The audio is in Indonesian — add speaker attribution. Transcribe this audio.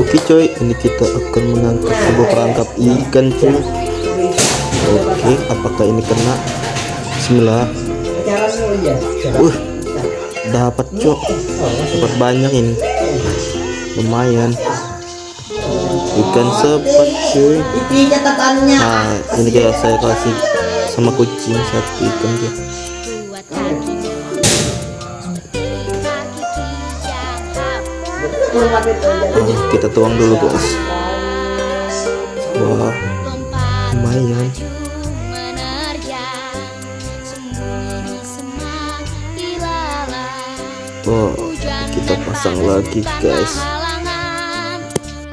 Speaker 1: Oke coy, ini kita akan mengangkat sebuah perangkap ikan cuy. Oke, apakah ini kena? Bismillah. Dapat cok, dapat banyak ini, lumayan. Ikan sepat cuy. Nah, ini kayak saya kasih sama kucing satu ikan dia. Kita tuang dulu guys. Wah, lumayan. Wah, kita pasang lagi guys.